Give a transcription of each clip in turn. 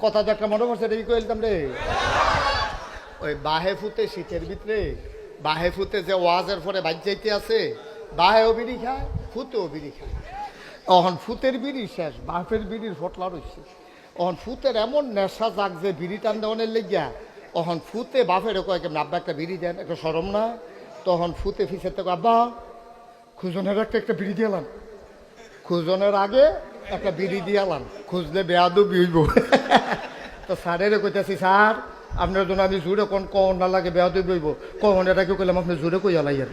কথা তো একটা মনে পড়ছে, এটা কি কইলাম রে? ওই বাহে ফুতে শীতের ভিতরে বাহে ফুতে যে ওয়াজের পরে বাজ যাইতে আছে, বাহেও বিড়ি খায়, ফুতেও বিড়ি খায়। অহন ফুতের বিড়ি শেষ, বাপের বিড়ির ফটলা রয়েছে। অহন ফুতের এমন নেশা যাক যে বিড়ি টান দেওয়ানের লেগিয়া অহন ফুতে বাপের কয়েক আব্বা একটা বিড়ি দেন, একটা সরম না? তখন ফুতে ফিসের থেকে আব্বা খুঁজনের একটা বিড়ি দিয়ালাম, খুঁজনের আগে একটা বিড়ি দিয়ালাম, খুঁজলে বেয়াদু বিড়ব। তো স্যারের কইতেছি, স্যার আপনার জন্য আমি জোরে কোন না লাগে বেয়াদু বইব, কখন এটাকে কইলাম আপনি জোরে কই আলাই আর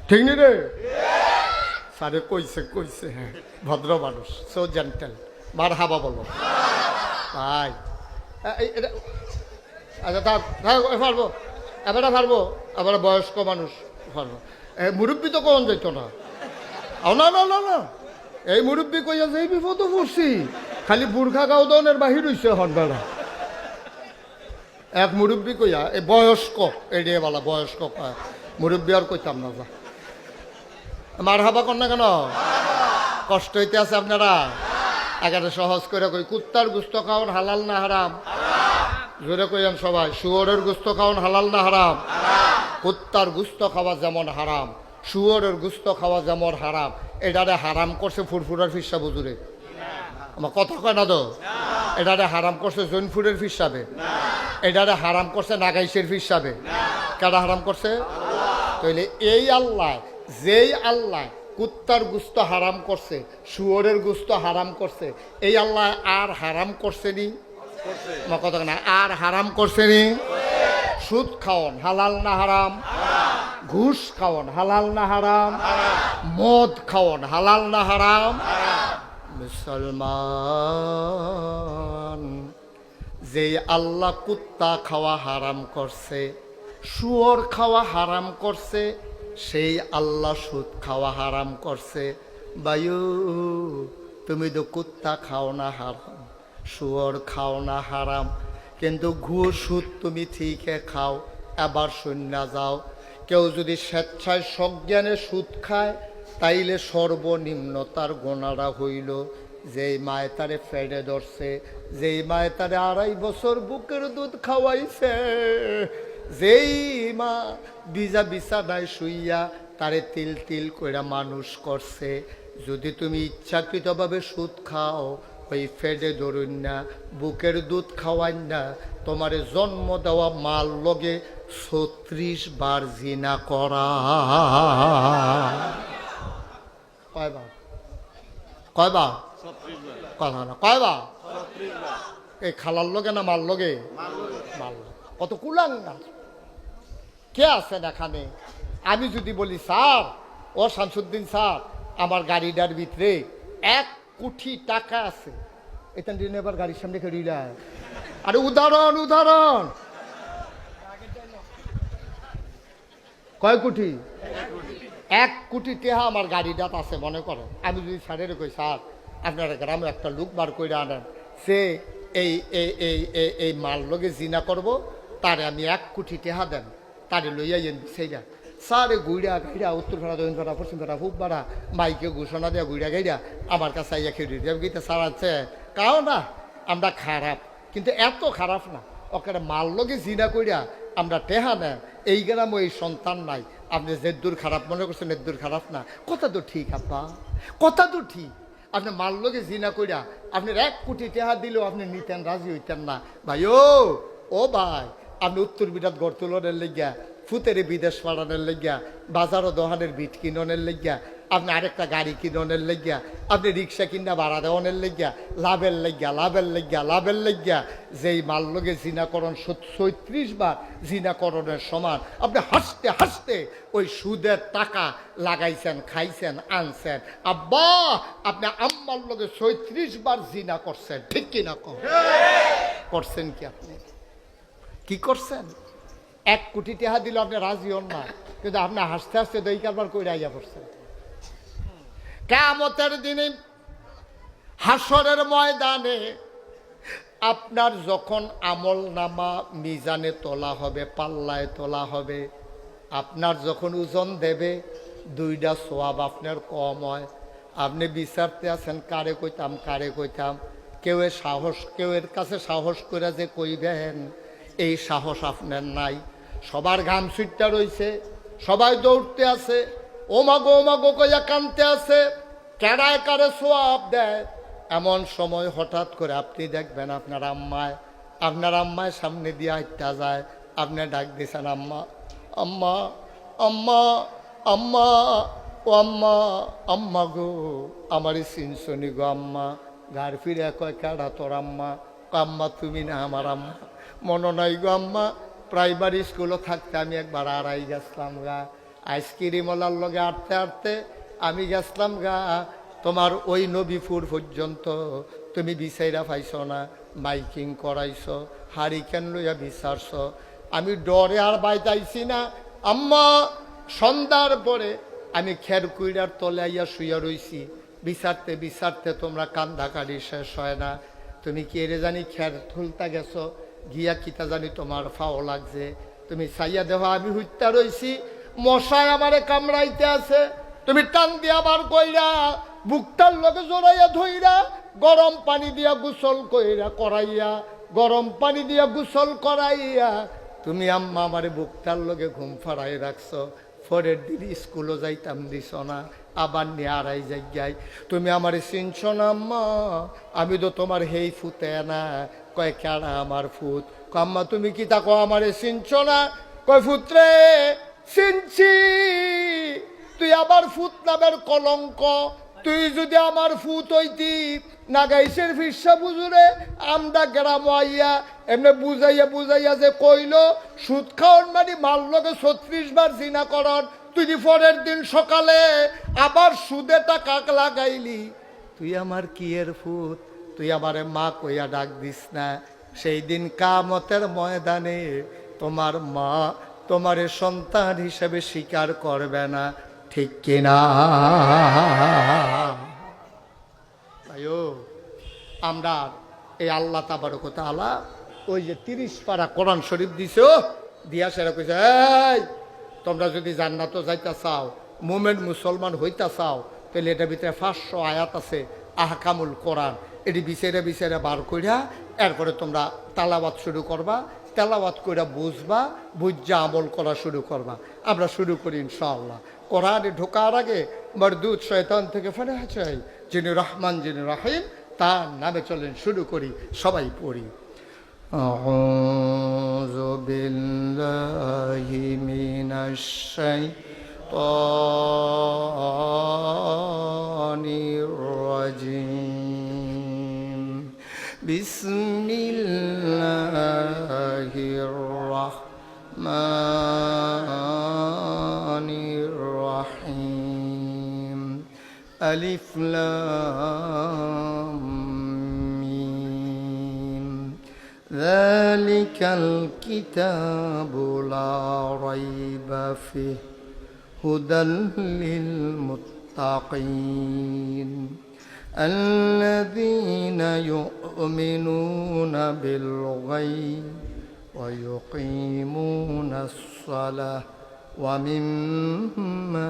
ঠিক নি রে? স্যারে কইছে হ্যাঁ, ভদ্র মানুষ, সো জেন্টেল, মার হাবা বলো ভাই। আচ্ছা তা পারবো, এবারে পারবো, আবার বয়স্ক মানুষ পারবো, মুরব্বী তো কোন যেত না। না না না না, এই মুরব্বী কইয়া যে এই বিপদ পড়ছি, খালি বুর্খা গাউদনের বাহির হইছে হন বেড়া। এক মুরব্বী কইয়া এই বয়স্ক এড়িয়ে বলা বয়স্ক মুরব্বী আর কইতাম না, যা মার হাবা কর না কেন, কষ্ট হইতে আছে আপনারা। একেবারে সহজ করে কই, কুত্তার গুস্ত খাওয়ান হালাল না হারাম? জোরে কইয়ান সবাই, শুয়োরের গুস্ত খাওয়ান হালাল না হারাম? কুত্তার গুস্ত খাওয়া যেমন হারাম, শুয়োরের গুস্ত খাওয়া যেমন হারাম। এটারে হারাম করছে ফুরফুরার ফিসা বুজুরে, আমার কথা কয় না তো? এটারে হারাম করছে জৈনফুরের ফিসাবে, এটারে হারাম করছে নাগাইশের ফিসাবে। কারা হারাম করছে? তাইলে এই আল্লাহ, যেই আল্লাহ কুত্তার গুস্ত হারাম করছে, শুয়োরের গুস্ত হারাম করছে, এই আল্লাহ আর হারাম করছে নি? আমার কথা না, আর হারাম করছে নি? সুদ খাওয়ান হালাল না হারাম? ঘুষ খাওয়ান হালাল না হারাম? মদ খাওয়ান হালাল না হারাম? মুসলমান, যে আল্লাহ কুত্তা খাওয়া হারাম করছে, শুয়োর খাওয়া হারাম করছে, সেই আল্লাহ সুদ খাওয়া হারাম করছে। বায়ু, তুমি তো কুত্তা খাও না হারাম, শুয়োর খাও না হারাম, কিন্তু ঘুষ সুদ তুমি ঠিকই খাও। এবার শূন্য যাও, কেউ যদি স্বেচ্ছায় সজ্ঞানে সুদ খায়, তাইলে সর্বনিম্ন তার গোনাটা হইল যেই মায়ে তারে ফেড়ে ধরছে, যেই মায়ে তারে 2.5 বছর বুকের দুধ খাওয়াইছে, যেই মা বিছানায় শুইয়া তারে তিল তিল কইরা মানুষ করছে। যদি তুমি ইচ্ছাকৃতভাবে সুদ খাও, ওই ফেডে ধরুন না, বুকের দুধ খাওয়াই না, তোমারে জন্ম দেওয়া মাল লগে 36 বার জিনা করা। কয়বার? কয়বার? কথা না, কয়বার? এই খালার লগে না মাল লগে? মাল। কত কুলাঙ্গা কে আছেন এখানে? আমি যদি বলি স্যার, ও শামসুদ্দিন স্যার, আমার গাড়িটার ভিতরে 1 কোটি টাকা আছে, এটা দিন এবার গাড়ির সামনে খেড়িলা। আরে উদাহরণ উদাহরণ, কয় কোটি? 1 কোটি টাকা আমার গাড়িটাত আছে মনে করো। আমি যদি স্যারের কই, স্যার আপনার গ্রামে একটা লোক বার করে আনেন, সে এই এই এই এই মাল লগে জিনা করব, তারে আমি 1 কোটি টাকা দেন, তারে লইয়া সেইটা। স্যার গুইড়া গাইড়া উত্তর ভাড়া, দক্ষিণ ভাড়া, পশ্চিম ভাড়া, পূব ভাড়া, মাইকে ঘোষণা দেওয়া গুইড়া গাইড়া আমার কাছে আইয়া খেয়ে দিয়ে গীতে স্যার আছে কাও না আমরা খারাপ, কিন্তু এত খারাপ না, ওকে মাল লগে জিনা কইরা আমরা টেহা না, এই গ্রামে এই সন্তান নাই। আপনি যে দূর খারাপ মনে করছেন, এর দূর খারাপ না, কথা তো ঠিক আব্বা, কথা তো ঠিক। আপনি মাল লগে জিনা কইরা আপনি 1 কোটি টাকা দিলেও আপনি নিতেন, রাজি হইতেন না। ভাই ও ভাই, আপনি উত্তর বিরাট গড় তুলনের লেগিয়া, ফুতেরে বিদেশ পাড়ানোর লেগিয়া, বাজারও দোহানের বিট কিননের লেগিয়া, আপনি আরেকটা গাড়ি কিননের লেগিয়া, আপনি রিক্সা কিনা ভাড়া দেওয়ানের লেগিয়া, লাভের লেগিয়া যেই মাল লগে জিনাকরণ 36 বার জিনাকরণের সমান, আপনি হাসতে হাসতে ওই সুদের টাকা লাগাইছেন, খাইছেন, আনছেন। আব্বা, আপনি আম্মার লগে 36 বার জিনা করছেন, ঠিক কিনা করছেন? কি আপনি কি করছেন? 1 কোটি টাকা দিল আপনি রাজি হন না, কিন্তু আপনি হাসতে হাসতে দই কারবার কইরা আইয়া পড়ছেন। কিয়ামতের দিনে হাসরের ময়দানে আপনার যখন আমল নামা মিজানে তোলা হবে, পাল্লায় তোলা হবে, আপনার যখন ওজন দেবে 2টা সোয়াব আপনার কম হয়, আপনি বিচারতে আছেন কারে কইতাম কারে কইতাম, কেউ এর কাছে সাহস করে যে কইবেন এই সাহস আপনার নাই। সবার ঘাম ছুটটা রইছে, সবাই দৌড়তে আছে, ওমাগো কইয়া কানতে আছে, কেড়ায় কারে সোয়াব দেয়। এমন সময় হঠাৎ করে আপনি দেখবেন আপনার আম্মায় সামনে দিয়ে হাঁটতে যায়। আপনি ডাক দিয়েছেন আম্মা, আম্মা, আম্মা, আম্মা, ও আম্মা, আম্মা গো, আমারই চিনসনি গো আম্মা। ঘর ফিরে কয় কেডা তোর আম্মা? আম্মা তুমি না আমার আম্মা। মনে নাই গো আম্মা, প্রাইমারি স্কুলও থাকতে আমি একবার আড়াই গেছিলাম গা, আইসক্রিমওয়ালার লগে আটতে আটতে আমি গেছিলাম গা তোমার ওই নবীপুর পর্যন্ত। তুমি বিচাইরা পাইছ না, মাইকিং করাইছ, হারিকেন লইয়া বিচারছ। আমি ডরে আর বাইতাইছি না আম্মা। সন্ধ্যার পরে আমি খেরকুইড়ার তলে আইয়া শুইয়া রইছি, বিচারতে বিচারতে তোমরা কান্দাকাটি শেষ হয় না। তুমি কি এরে জানি খের তুলতা গেছো, গিয়া কিতা জানি তোমার ফাও লাগছে, তুমি চাইয়া দেহ আমি হুইতা রইছি, মশায় আমারে কামড়াইতে আছে। তুমি টান দিয়া বার কইরা বুকটার লগে জড়াইয়া ধইরা গরম পানি দিয়া গোসল করাইয়া গরম পানি দিয়া গোসল করাইয়া তুমি আম্মা আমারে বুকটার লগে ঘুম ফাড়াই রাখছো। পরের দিন স্কুলও যাইতাম দিছ না, আবার নিয়ে আড়াই জায়গায়। তুমি আমারে চিনছ না আম্মা? আমি তো তোমার হেই ফুতে না। কয় কেডা আমার ফুত? আম্মা তুমি কি তা কো আমারে চিনছ না? কয় ফুতরে চিনছি, তুই আবার ফুত নামের কলঙ্ক। তুই যদি আমার ফুত হইতি নাগাইশের ফিরসা বুঝুরে আমরা গ্রাম আইয়া এমনি বুঝাইয়া যে কইল সুদ খাওয়ান মানে মার লগে 36 বার জিনা করন, তুই পরের দিন সকালে আবার সুদে টাকা লাগাইলি, তুই আমার কি এর ফুত? তুই আমারে মা কইয়া ডাক দিস না। সেই দিন কিয়ামতের ময়দানে তোমার মা তোমারে সন্তান হিসেবে স্বীকার করবে না, ঠিক কিনা? আয়ো আমরা এই আল্লাহ তাবারক ওয়া তাআলা ওই যে 30 পারা কোরআন শরীফ দিছো, দিয়া সেরা কইছে এই তোমরা যদি জান্নাত যাইতা চাও, মুমিন মুসলমান হইতা চাও, তাহলে এটার ভিতরে 500 আয়াত আছে আহকামুল কোরআন। এটি বিচারে বার কইরা এরপরে তোমরা তালাওয়াত শুরু করবা, তেলাওয়াত কইরা বুঝবা, বুঝা আমল করা শুরু করবা। আমরা শুরু করি ইনশাআল্লাহ। কোরআনে ঢোকার আগে মরদুদ শয়তান থেকে ফাতিহা চাই, যিনি রহমান যিনি রহিম, তার নামে চলেন শুরু করি, সবাই পড়ি। আউযু বিল্লাহি মিনাশ শাইতানির রাজিম। বিসমিল্লাহির রাহমানির রাহিম। আলিফ লাম মিম। যালিকাল কিতাবু লা রাইবা ফিহি হুদাল লিল মুত্তাকিন আল্লাযীনা ইউমিনুনা বিল গায়বি ওয়া ইউকিমুনাস সালাহ ওয়া মিম্মা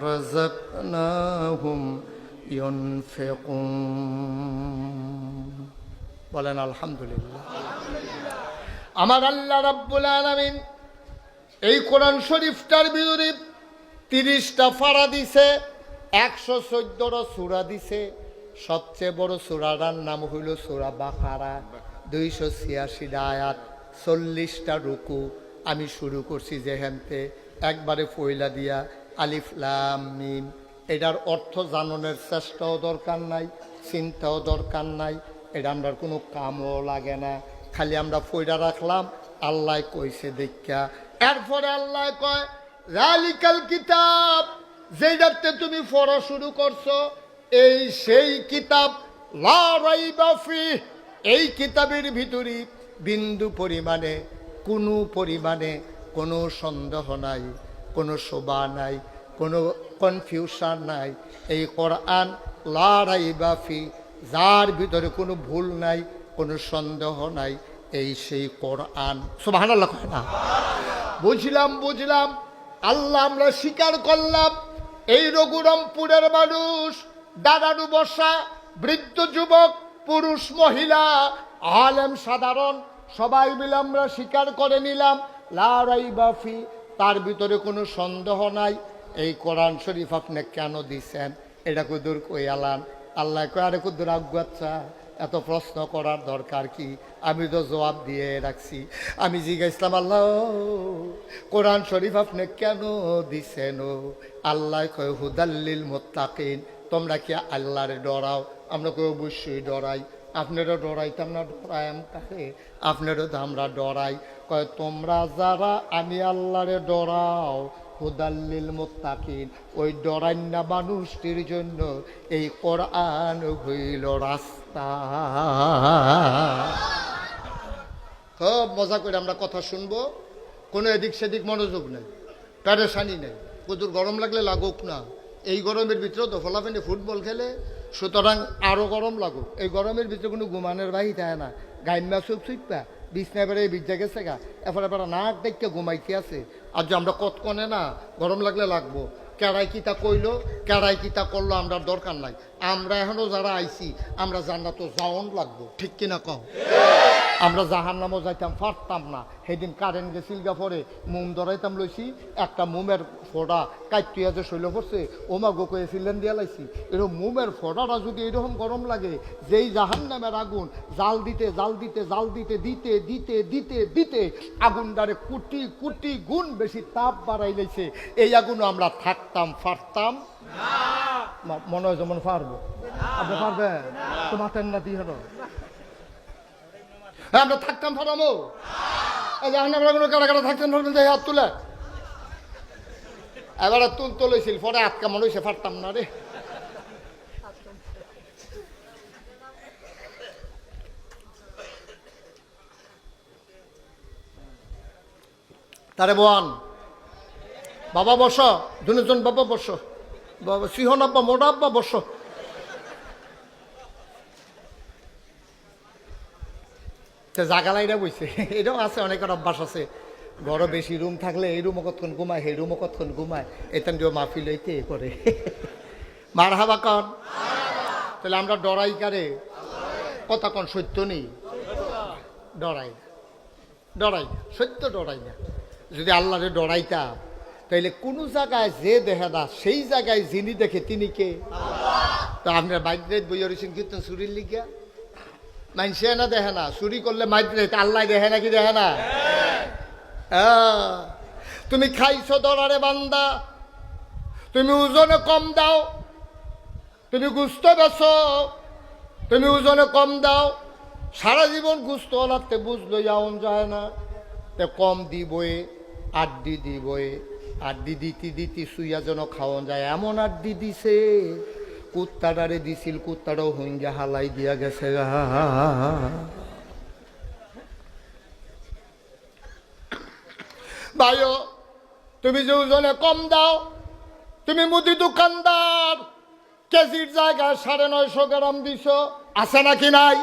রাযাকনাহুম ইউনফিকুন। বলেন আলহামদুলিল্লাহ। আমার আল্লাহ রাব্বুল আলামিন এই কোরআন শরীফটার ভিতরে 30টা ফাড়া দিছে, 114টা সূরা দিছে। সবচেয়ে বড় সূরাটার নাম হইল সূরা বাকারা, 286টা আয়াত, 40টা রুকু। আমি শুরু করছি যেহেনতে একবারে পয়লা দিয়া আলিফ লাম মিম। এটার অর্থ জানানোর চেষ্টাও দরকার নাই, চিন্তাও দরকার নাই, এটা আমরা কোনো কামও লাগে না, খালি আমরা পয়লা রাখলাম আল্লাহ কইছে দেখা। এরপরে আল্লাহ কয় যালিকাল কিতাব, যেটাতে তুমি পড়া শুরু করছো এই সেই কিতাব, লা রাইবা ফিহি, এই কিতাবের ভিতরে বিন্দু পরিমাণে কোনো সন্দেহ নাই, কোনো শোভা নাই, কোনো কনফিউশন নাই। এই কোরআন লা রাইবা ফিহি, যার ভিতরে কোনো ভুল নাই, কোনো সন্দেহ নাই, এই সেই কোরআন। সুবহানাল্লাহ কয় না? বুঝলাম আল্লাহ আমরা স্বীকার করলাম এই রঘুরামপুরের মানুষ দাঁড়ানো বসা, বৃদ্ধ যুবক, পুরুষ মহিলা, আলেম সাধারণ, সবাই মিলে আমরা স্বীকার করে নিলাম লা রাইবা ফি, তার ভিতরে কোনো সন্দেহ নাই। এই কোরআন শরীফ আপনি কেন দিছেন? এটা কুদুর কই আলান? আল্লাহ কয় আরে কুদুর আগুয়াচ্ছা, এত প্রশ্ন করার দরকার কি? আমি তো জবাব দিয়ে রাখছি। আমি জিজ্ঞাসলাম আল্লাহ কোরআন শরীফ আপনি কেন দিছেন? আল্লাহ কয় হুদাল্লিল মুত্তাকিন, তোমরা কি আল্লাহরে ডরাও? আমরা কই অবশ্যই ডরাই। আপনারও ডরাইতাম না? ডরাইম কাকে? আপনারও তো আমরা ডরাই। কয় তোমরা যারা আমি আল্লাহরে ডরাও হুদাল্লিল মুত্তাকিন, ওই ডরাইন্না মানুষটির জন্য এই কোরআন হইল রাস্তা। খুব মজা করে আমরা কথা শুনবো, কোনো এদিক সেদিক মনোযোগ নেই, প্যারেশানি নেই। কুদুর গরম লাগলে লাগুক না, এই গরমের ভিতরেও তো ফলাফেন্ডে ফুটবল খেলে, সুতরাং আরও গরম লাগুক। এই গরমের ভিতরে কোনো ঘুমানোর বাহি থাকে না, গাইমা চুপ চুপা বিছনা বেড়ে বিদ্যা গেছে গা, এরপরে এবার নাক দেখতে ঘুমাইতে আছে। আর যে আমরা কতক্ষণে না গরম লাগলে লাগবো, কেড়াই কিতা কইলো কেড়াই কিতা করলো আমরা দরকার নাই। আমরা এখনও যারা আইছি আমরা জান্নাত তো যাওন লাগবো, ঠিক কিনা কও? আমরা জাহান্নামও যাইতাম পারতাম না। সেদিন কারেন্ট গেছিল গা, পরে মোম ধরাইতাম লইছি, একটা মোমের ফোড়া কাইটিয়া যে শৈল পড়ছে ওমা গোকয়ে সিলেন দিয়া লাইছি। এরকম মোমের ফোড়াটা যদি এরকম গরম লাগে, যেই জাহান্নামের আগুন জাল দিতে জাল দিতে জাল দিতে দিতে দিতে দিতে দিতে আগুনটারে কোটি কোটি গুণ বেশি তাপ বাড়াই লাইছে, এই আগুনও আমরা থাকতাম পারতাম না। মনে হয় যেমন পারবো। আপনি পারবেন? তোমার না দিয়ে আমরা থাকতাম ফারামো, আমরা কোনো কারা কারা থাকতেন ফারবেন, যে হাত তুলে এবারে তুলতে লইছিল, পরে আটকা মনে হয়েছে পারতাম না রে। তারে বোয়ান বাবা বস, দুজন বাবা বস, বাবা সিহন আব্বা মোটা আব্বা বস। জাগা লাইরা বইছে, এটাও আছে, অনেকের অভ্যাস আছে। বড় বেশি রুম থাকলে এই রুমও কতক্ষণ ঘুমায়, সেই রুমও কতক্ষণ ঘুমায়, এখান দিয়েও মাহফিল হইতে করে। মার হাবা কন। তাহলে আমরা ডরাই কারে? কথা কন সত্য নেই, ডরাই ডরাই না, সত্য ডরাই না। যদি আল্লাহরে ডরাইতাম তাইলে কোনো জায়গায় যে দেখে না সেই জায়গায় যিনি দেখে তিনি কে? তো আপনার বাইরে বইয়া রয়েছেন কীর্তন চুরির লিগা, মানসে না দেখে না, চুরি করলে মাইরে আল্লাহ দেখে নাকি দেখে না? তুমি খাইছো ডরারে বান্দা, তুমি ওজনে কম দাও, তুমি গুস্ত বেছো, তুমি ওজনে কম দাও, সারা জীবন গুস্ত লাগতে বুঝলো যাওন যায় না, তে কম দিবই, আড্ডি দিবই, আড্ডি দিতে দিতে শুইয়া যেন খাওয়ান যায় এমন আড্ডি দিছে, কুত্তাটারে দিছিল, কুত্তাটাও হইঙ্গা হালাই দিয়া গেছে। ভাইও তুমি যে ওজনে কম দাও, তুমি মুদি দোকানদার, কেজির জায়গায় 950 গ্রাম দিছ, আছে নাকি নাই?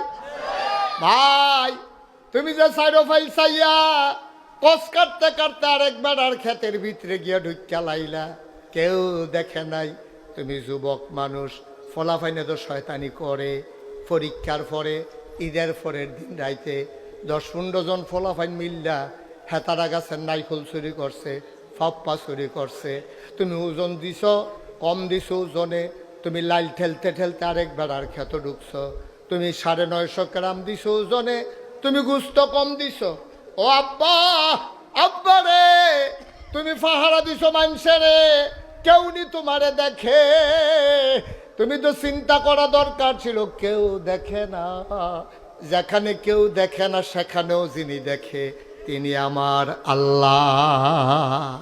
ভাই তুমি যে সাইডো ফাইল চাইয়া কস কাটতে কাটতে আরেকবার আর ক্ষেতের ভিতরে গিয়া ঢুকিয়া লাইলা, কেউ দেখে নাই। তুমি যুবক মানুষ, ফলাফাইনে তো শয়তানি করে। পরীক্ষার পরে ঈদের পরের দিন রাইতে 10-15 জন ফলাফাইন মিল্লা হেতারা গাছের নাইফল চুরি করছে, ফাপ্পা চুরি করছে। তুমি ওজন দিছ, কম দিছ ওজনে, তুমি লাইল ঠেলতে ঠেলতে আরেকবার আর ক্ষেত ঢুকছ। তুমি 950 গ্রাম দিছ ওজনে, তুমি গুস্ত কম দিছ। ও আব্বা, আব্বা রে, তুমি ফাহারা দিছ মানুষেরে, কেউ নি তোমারে দেখে। তুমি তো চিন্তা করা দরকার ছিল, কেউ দেখে না। যেখানে কেউ দেখে না সেখানেও যিনি দেখে তিনি আমার আল্লাহ।